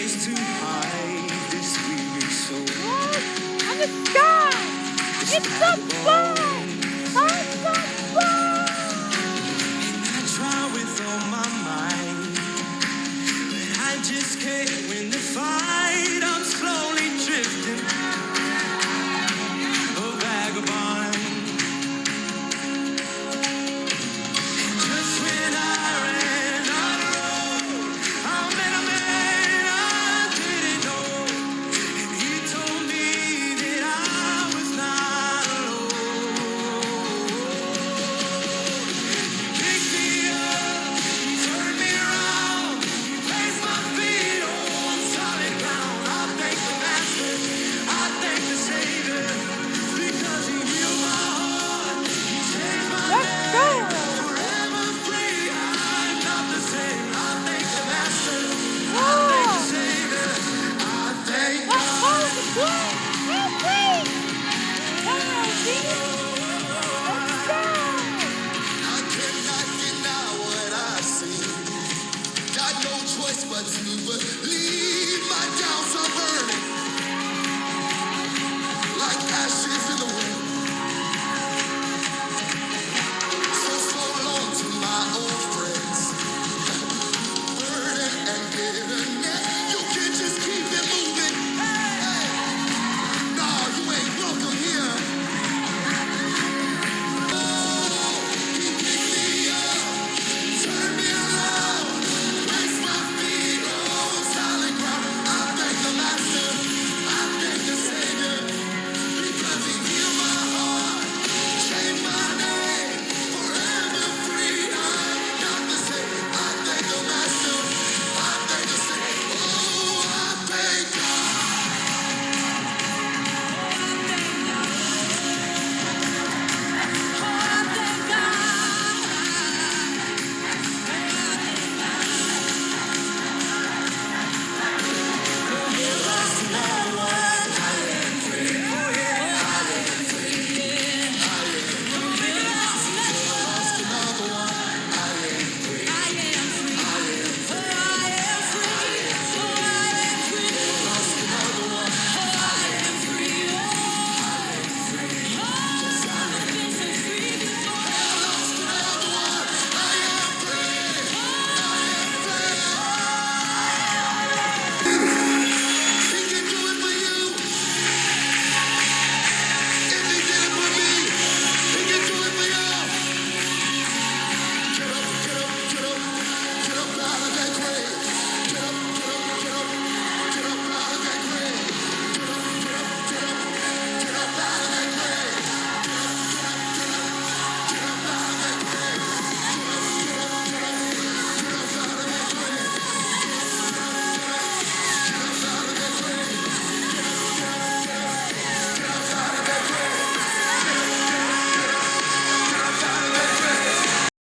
place to hide this weary soul. And the sky! It's the fun! It's the fun! I try with all my might, but I just can't win the fight. I'm slowly drifting, a vagabond. Just when I ran out of road, I met a man I didn't know, and he told me that I was not alone. He picked me up, he turned me around, he placed my feet on solid ground. I thank the Master, I thank the Savior, because he healed my heart, he changed my Let's name. go! Forever free, I'm not the same. I thank the Master, I Whoa! thank the Savior, I thank Let's God. go! Let's play! Come on, Gene! Let's go! I cannot deny what I see. Got no choice but to believe. My doubts are burning like ashes in the wind.